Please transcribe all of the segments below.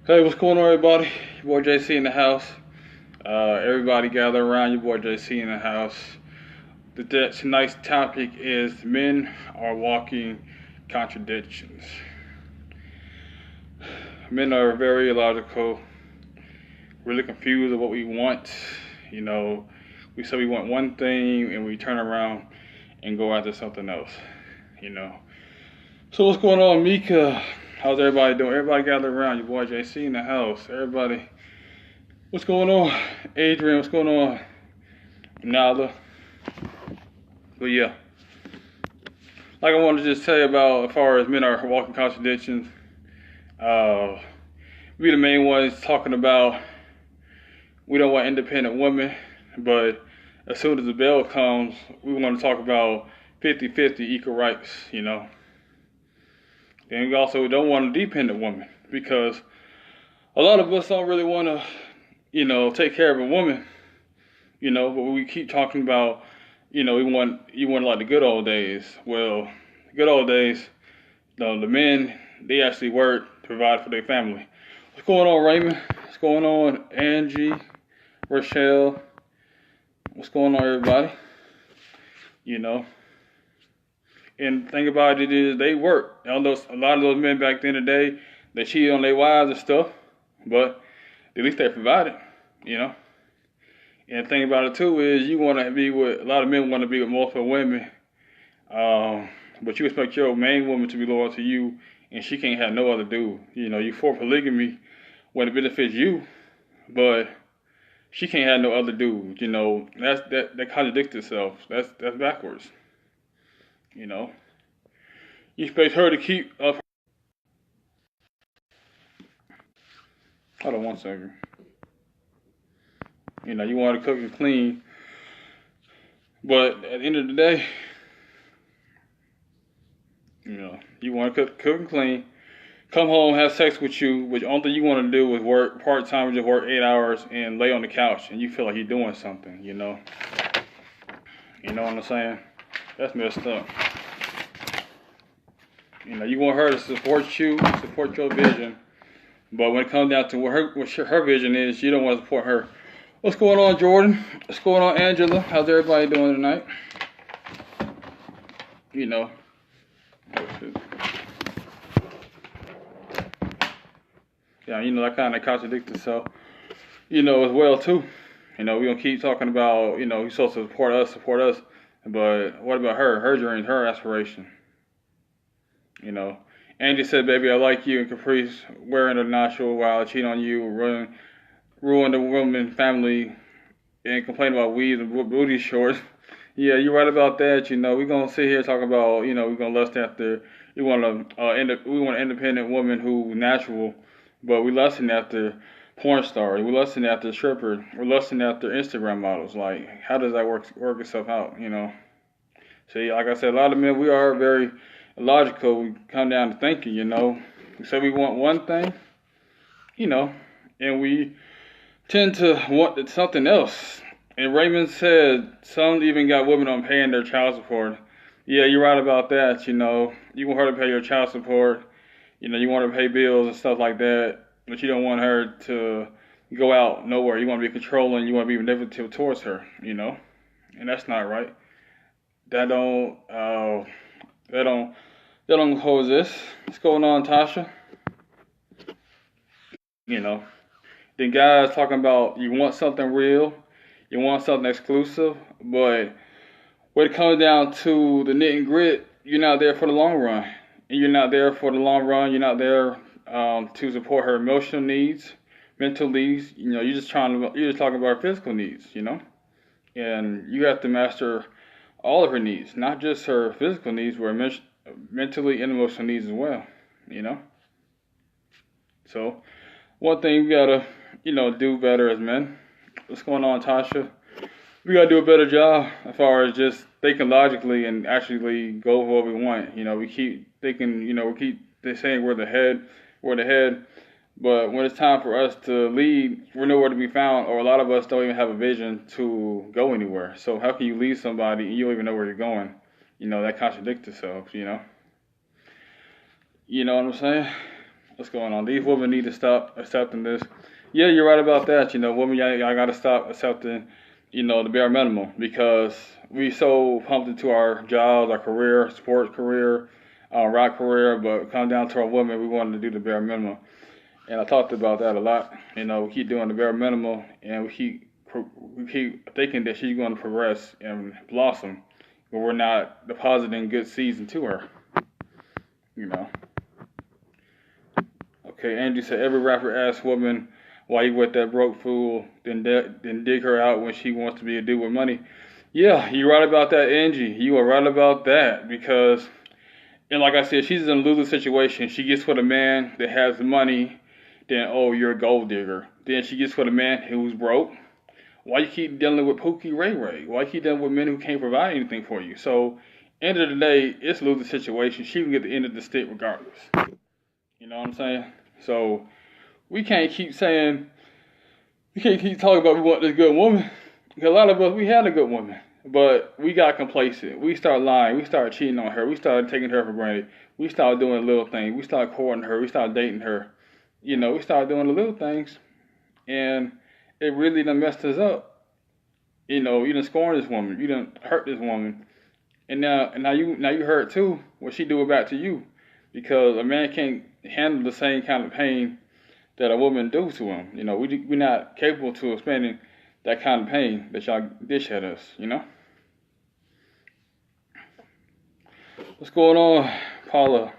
Hey, what's going on, everybody? Your boy JC in the house. Everybody gather around. Your boy JC in the house. Tonight's topic is men are walking contradictions. Men are very illogical, really confused of what we want. You know, we say we want one thing and we turn around and go after something else. You know. So what's going on, Mika? How's everybody doing? Everybody gather around. Your boy JC in the house. Everybody. What's going on? Adrian, what's going on? Nala. But yeah. Like I wanted to just tell you about as far as men are walking contradictions. We the main ones talking about we don't want independent women, but as soon as the bell comes, we want to talk about 50-50 equal rights, you know. And we also don't want a dependent woman because a lot of us don't really want to, take care of a woman, but we keep talking about, you want like the good old days. Well, the good old days, the men, they actually work to provide for their family. What's going on, Raymond? What's going on, Angie, Rochelle? What's going on, everybody? And the thing about it is they work. A lot of those men back then in the day, they cheated on their wives and stuff, but at least they provided, And the thing about it too is a lot of men want to be with multiple women, but you expect your main woman to be loyal to you, and she can't have no other dude. You for polygamy when it benefits you, but she can't have no other dude. That contradicts itself. That's backwards. You expect her to keep up. Hold on one second. You want to cook and clean, but at the end of the day, you want to cook and clean, come home, have sex with you, but the only thing you want to do is work part-time or just work 8 hours and lay on the couch, and you feel like you're doing something, You know what I'm saying? That's messed up. You want her to support you, support your vision, but when it comes down to what her vision is, you don't want to support her. What's going on, Jordan? What's going on, Angela? How's everybody doing tonight? Oh, shit. Yeah, that kind of contradicts itself, as well, too. We're going to keep talking about, you're supposed to support us, but what about her? Her dreams, her aspiration. Angie said, baby, I like you, and Caprice wearing a natural while I cheat on you, ruin the woman family, and complain about weeds and booty shorts. Yeah, you're right about that. We're going to sit here talking about, we're going to lust after, we want an independent woman who's natural, but we lusting after porn stars, we lusting after strippers, we're lusting after Instagram models. Like, how does that work itself out, See, like I said, a lot of men, we are very illogical. We come down to thinking, We say we want one thing, and we tend to want something else. And Raymond said some even got women on paying their child support. Yeah, you're right about that. You want her to pay your child support. You want her to pay bills and stuff like that, but you don't want her to go out nowhere. You want to be controlling. You want to be manipulative towards her. And that's not right. That don't coexist. What's going on, Tasha? Then guys talking about you want something real, you want something exclusive, but when it comes down to the knit and grit, you're not there for the long run. And you're not there for the long run. You're not there to support her emotional needs, mental needs. You're just talking about her physical needs. And you have to master all of her needs, not just her physical needs, but mentally and emotional needs as well. So one thing we gotta, do better as men. What's going on, Tasha? We gotta do a better job as far as just thinking logically and actually go for what we want. We keep thinking, they saying we're the head, but when it's time for us to lead, we're nowhere to be found, or a lot of us don't even have a vision to go anywhere. So how can you lead somebody and you don't even know where you're going? That contradicts itself, You know what I'm saying? What's going on? These women need to stop accepting this. Yeah, you're right about that. Women, y'all got to stop accepting, the bare minimum because we so pumped into our jobs, our career, sports career, rock career, but come down to our women, we wanted to do the bare minimum. And I talked about that a lot. We keep doing the bare minimum, and we keep thinking that she's going to progress and blossom, but we're not depositing good seeds into her. You know. Okay, Angie said every rapper asks woman why you with that broke fool, then dig her out when she wants to be a dude with money. Yeah, you're right about that, Angie. You are right about that because, and like I said, she's in a losing situation. She gets with a man that has money, then oh, you're a gold digger. Then she gets with a man who's broke. Why you keep dealing with Pookie Ray Ray? Why you keep dealing with men who can't provide anything for you? So, end of the day, it's a losing situation. She can get the end of the stick regardless. You know what I'm saying? So, we can't keep talking about we want this good woman. Because a lot of us, we had a good woman. But we got complacent. We started lying. We started cheating on her. We started taking her for granted. We started doing little things. We started courting her. We started dating her. We started doing the little things. And it really done messed us up. You done scorn this woman. You done hurt this woman. And now you hurt too. What she do back to you. Because a man can't handle the same kind of pain that a woman do to him. We're not capable to expanding that kind of pain that y'all dish at us, What's going on, Paula?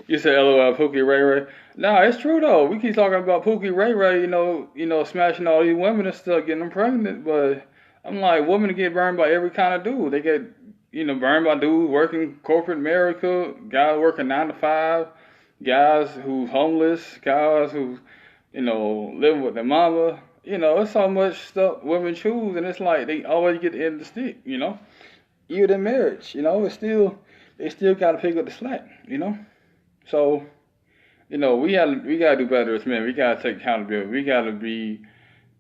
You said LOL, Pookie Ray Ray. Nah, it's true though. We keep talking about Pookie Ray Ray, smashing all these women and stuff, getting them pregnant. But I'm like, women get burned by every kind of dude. They get, burned by dudes working corporate America, guys working 9 to 5, guys who's homeless, guys who's, living with their mama. It's so much stuff women choose, and it's like they always get the end of the stick, Even in marriage, they still gotta pick up the slack, So, we gotta do better as men. We gotta take accountability. We gotta be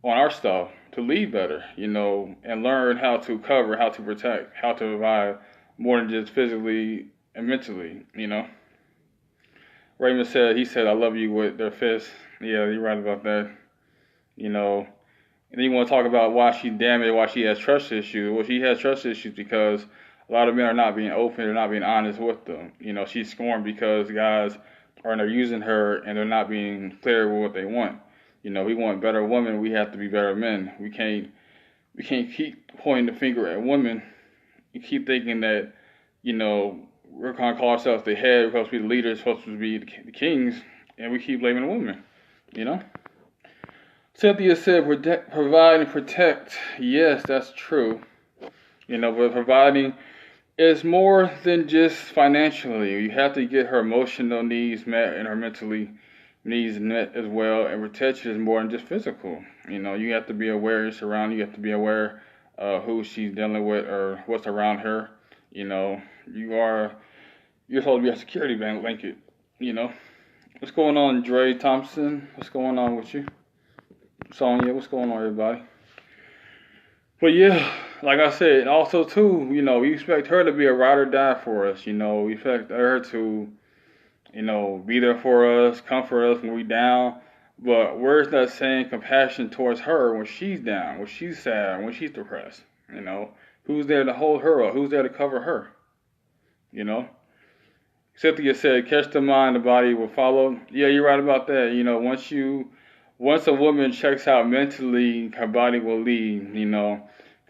on our stuff to lead better, and learn how to cover, how to protect, how to provide more than just physically and mentally, Raymond said, I love you with their fists. Yeah, you're right about that. And then you want to talk about why she's damaged, why she has trust issues. Well, she has trust issues because a lot of men are not being open, they're not being honest with them. She's scorned because guys are using her and they're not being clear with what they want. We want better women, we have to be better men. We can't keep pointing the finger at women. We keep thinking that, we're going to call ourselves the head, we're supposed to be the leaders, we're supposed to be the kings, and we keep blaming the women, Cynthia said, provide and protect. Yes, that's true. But providing is more than just financially. You have to get her emotional needs met and her mentally needs met as well. And protection is more than just physical. You have to be aware of your surroundings. You have to be aware of who she's dealing with or what's around her. You're supposed to be a security blanket. What's going on, Dre Thompson? What's going on with you? Sonya, what's going on, everybody? But yeah, like I said, also too, we expect her to be a ride or die for us. We expect her to, be there for us, comfort us when we down. But where's that same compassion towards her when she's down, when she's sad, when she's depressed? Who's there to hold her up? Who's there to cover her? Cynthia said, catch the mind, the body will follow. Yeah, you're right about that. Once a woman checks out mentally, her body will lead, Because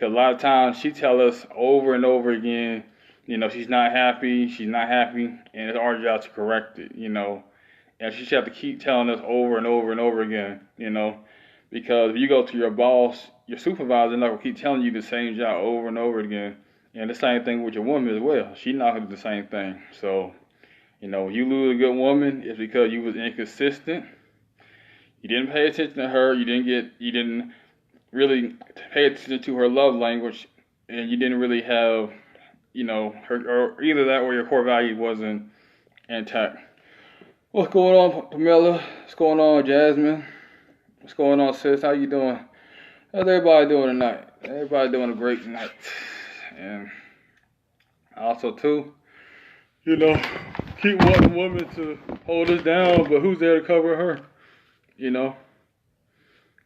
a lot of times she tell us over and over again, she's not happy, and it's our job to correct it, And she should have to keep telling us over and over and over again, Because if you go to your boss, your supervisor, they're not going to keep telling you the same job over and over again. And the same thing with your woman as well. She's not going to do the same thing. So, you lose a good woman, it's because you was inconsistent. You didn't pay attention to her. You didn't really pay attention to her love language, and you didn't really have, her, or either that or your core value wasn't intact. What's going on, Pamela? What's going on, Jasmine? What's going on, sis? How you doing? How's everybody doing tonight? Everybody doing a great night. And also too, keep wanting a woman to hold us down, but who's there to cover her? You know?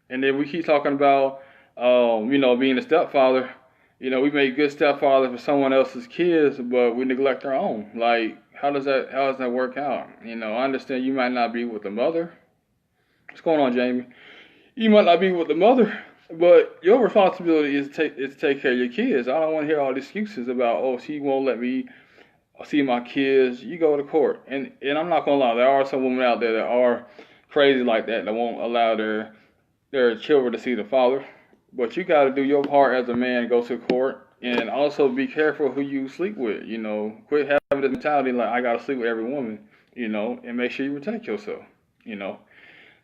And then we keep talking about, being a stepfather. We make good stepfathers for someone else's kids, but we neglect our own. Like, how does that work out? I understand you might not be with the mother. What's going on, Jamie? You might not be with the mother, but your responsibility is to take care of your kids. I don't want to hear all the excuses about, oh, she won't let me see my kids. You go to court. And I'm not going to lie, there are some women out there that are crazy like that won't allow their children to see the father. But you got to do your part as a man, go to court, and also be careful who you sleep with. Quit having this mentality like, I got to sleep with every woman, and make sure you protect yourself.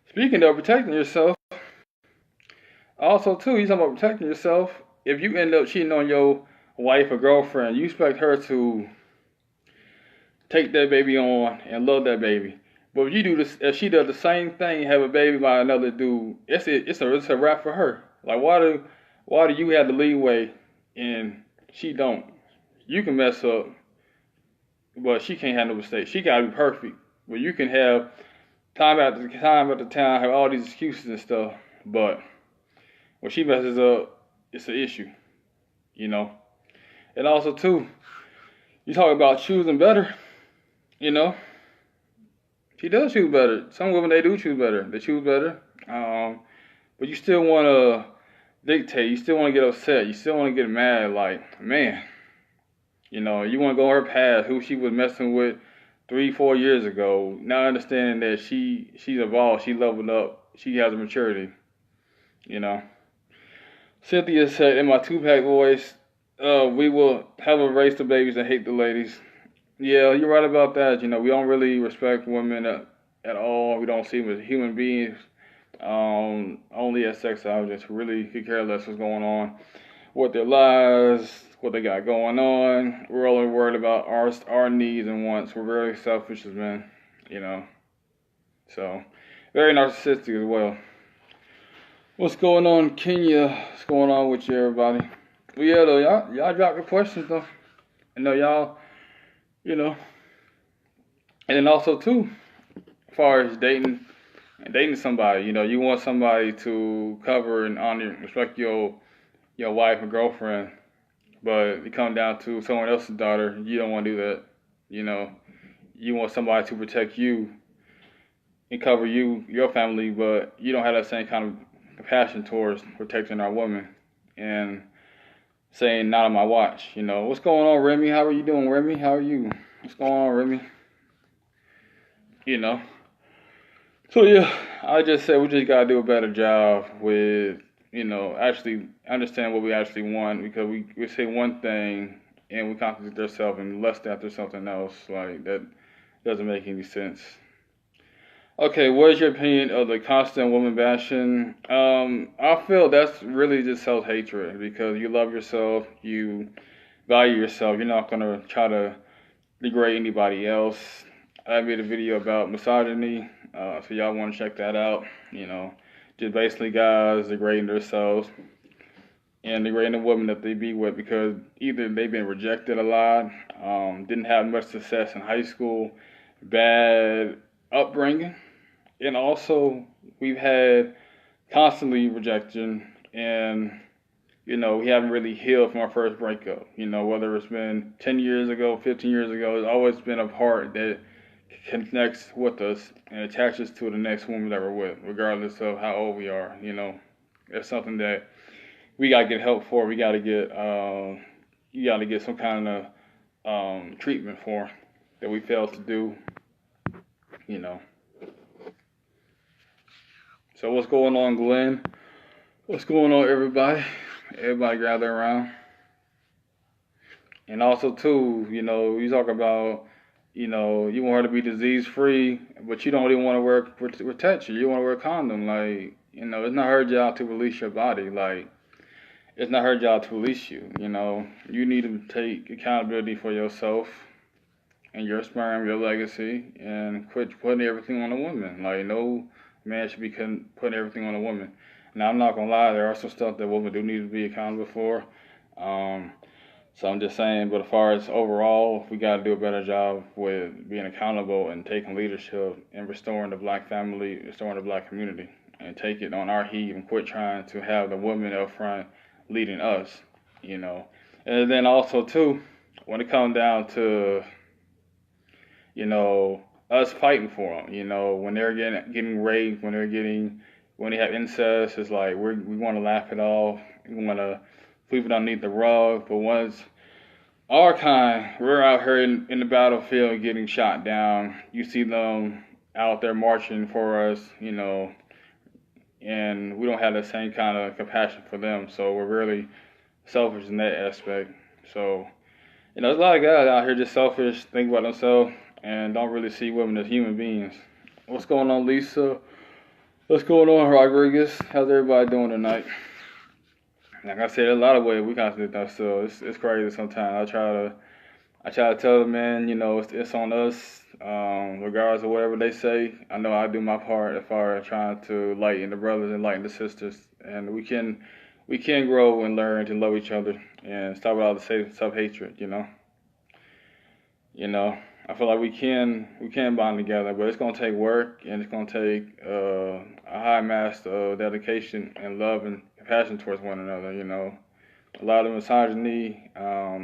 Speaking of protecting yourself, also too, you talking about protecting yourself. If you end up cheating on your wife or girlfriend, you expect her to take that baby on and love that baby. But if you do this, if she does the same thing, have a baby by another dude, it's a wrap for her. Like, why do you have the leeway and she don't? You can mess up, but she can't have no mistakes. She gotta be perfect. But you can have time after time, have all these excuses and stuff. But when she messes up, it's an issue. And also too, you talk about choosing better. She does choose better. Some women, they do choose better. They choose better. But you still want to dictate. You still want to get upset. You still want to get mad. Like, man, you want to go on her past, who she was messing with 3-4 years ago. Now understanding that she's evolved, she leveled up, she has a maturity. Cynthia said in my two-pack voice, we will have a race to babies and hate the ladies. Yeah, you're right about that. We don't really respect women at all. We don't see them as human beings, only as sex objects. We really could care less what's going on with their lives, what they got going on. We're only worried about our needs and wants. We're very selfish as men, So, very narcissistic as well. What's going on, Kenya? What's going on with you, everybody? Well, yeah, though, y'all drop your questions, though. I know y'all, And then also, too, as far as dating somebody, you want somebody to cover and honor and respect your wife or girlfriend, but it comes down to someone else's daughter, you don't want to do that. You want somebody to protect you and cover your family, but you don't have that same kind of compassion towards protecting our women and saying, not on my watch. What's going on, Remy? How are you doing, Remy? How are you? What's going on, Remy? So yeah, I just said we just gotta do a better job with, actually understand what we actually want, because we say one thing and we contradict ourselves and lust after something else. Like, that doesn't make any sense. Okay, what is your opinion of the constant woman bashing? I feel that's really just self-hatred, because you love yourself, you value yourself. You're not gonna try to degrade anybody else. I made a video about misogyny, so y'all want to check that out. Just basically guys degrading themselves and degrading the women that they be with, because either they've been rejected a lot, didn't have much success in high school, bad upbringing, and also we've had constantly rejection, and we haven't really healed from our first breakup. Whether it's been 10 years ago, 15 years ago, it's always been a part that connects with us and attaches to the next woman that we're with, regardless of how old we are. It's something that we gotta get help for. We gotta get you gotta get some kind of treatment for that we failed to do. So what's going on, Glenn? What's going on, everybody? Everybody gather around. And also too, you talk about, you want her to be disease free, but you don't really want to wear protection. You want to wear a condom. Like, it's not her job to release your body. Like, it's not her job to release you. You need to take accountability for yourself and your sperm, your legacy, and quit putting everything on a woman. Like, no man should be putting everything on a woman. Now, I'm not gonna lie, there are some stuff that women do need to be accountable for. So I'm just saying, but as far as overall, we got to do a better job with being accountable and taking leadership and restoring the black family, restoring the black community, and take it on our heat and quit trying to have the women up front leading us, you know. And then also too, when it comes down to, you know, us fighting for them, you know, when they're getting raped, when they have incest, it's like we want to laugh it off. We want to sweep it underneath the rug. But once our kind, we're out here in the battlefield getting shot down, you see them out there marching for us, you know, and we don't have the same kind of compassion for them. So we're really selfish in that aspect. So, you know, there's a lot of guys out here just selfish, think about themselves, and don't really see women as human beings. What's going on, Lisa? What's going on, Rodriguez? How's everybody doing tonight? Like I said, a lot of ways we contradict ourselves. It's crazy sometimes. I try to tell them, man, you know, it's on us, regardless of whatever they say. I know I do my part as far as trying to lighten the brothers and lighten the sisters, and we can grow and learn to love each other and stop with all the self-hatred. You know, I feel like we can bond together, but it's gonna take work and it's gonna take a high mass of dedication and love and compassion towards one another. You know, a lot of misogyny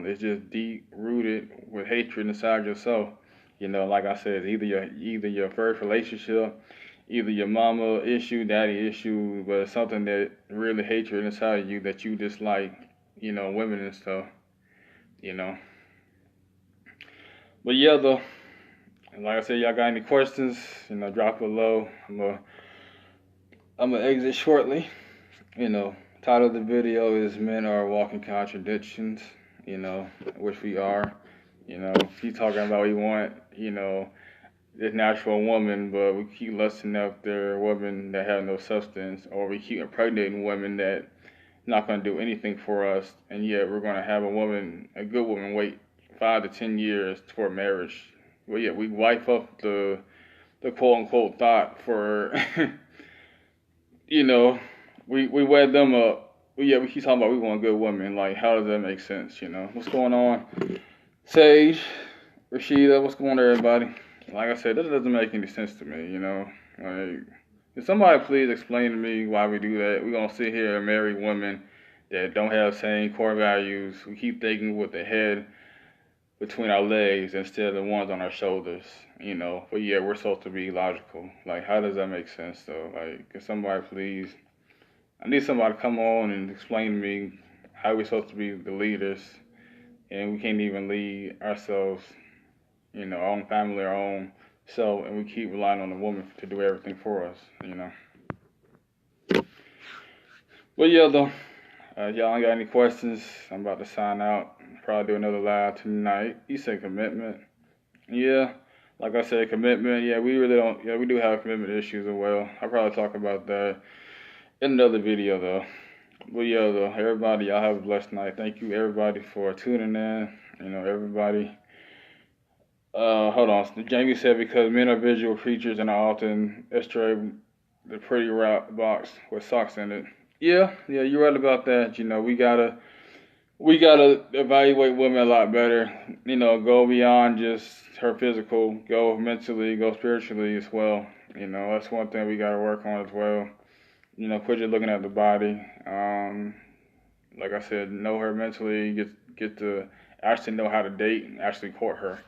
is just deep rooted with hatred inside yourself. You know, like I said, either your first relationship, either your mama issue, daddy issue, but it's something that really hatred inside of you that you dislike. You know, women and stuff. You know. But yeah, though, like I said, y'all got any questions, you know, drop below. I'm gonna exit shortly. You know, title of the video is Men Are Walking Contradictions, you know, which we are. You know, keep talking about we want, you know, this natural woman, but we keep lusting after women that have no substance, or we keep impregnating women that not gonna do anything for us, and yet we're gonna have a good woman wait 5 to 10 years for marriage. Well, yeah, we wipe up the quote unquote thought for, you know, we wed them up. Well, yeah, we keep talking about we want a good woman. Like, how does that make sense? You know, what's going on? Sage, Rashida, what's going on, everybody? Like I said, this doesn't make any sense to me. You know, like, can somebody please explain to me why we do that? We're gonna sit here and marry women that don't have the same core values. We keep thinking with the head between our legs instead of the ones on our shoulders, you know. But yeah, we're supposed to be logical. Like, how does that make sense, though? Like, can somebody please, I need somebody to come on and explain to me how we're supposed to be the leaders, and we can't even lead ourselves, you know, our own family, our own self, and we keep relying on the woman to do everything for us, you know. But yeah, though, y'all ain't got any questions, I'm about to sign out. Probably do another live tonight. You said commitment. Yeah, like I said, commitment. Yeah, we really don't. Yeah, we do have commitment issues as well. I'll probably talk about that in another video, though. But yeah, though, everybody, y'all have a blessed night. Thank you, everybody, for tuning in. You know, everybody. Hold on. Jamie said because men are visual creatures and are often estray the pretty rock box with socks in it. Yeah, you're right about that. You know, we gotta evaluate women a lot better. You know, go beyond just her physical, go mentally, go spiritually as well. You know, that's one thing we gotta work on as well. You know, quit just looking at the body. Like I said, know her mentally, get to actually know how to date and actually court her.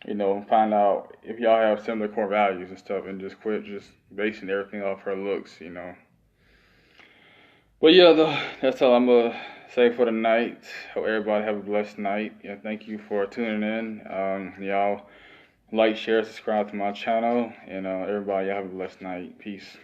You know, find out if y'all have similar core values and stuff, and just quit just basing everything off her looks, you know. But yeah, though, that's all I'm going to say for the night. Hope everybody have a blessed night. Yeah, thank you for tuning in. Y'all like, share, subscribe to my channel. And everybody, y'all have a blessed night. Peace.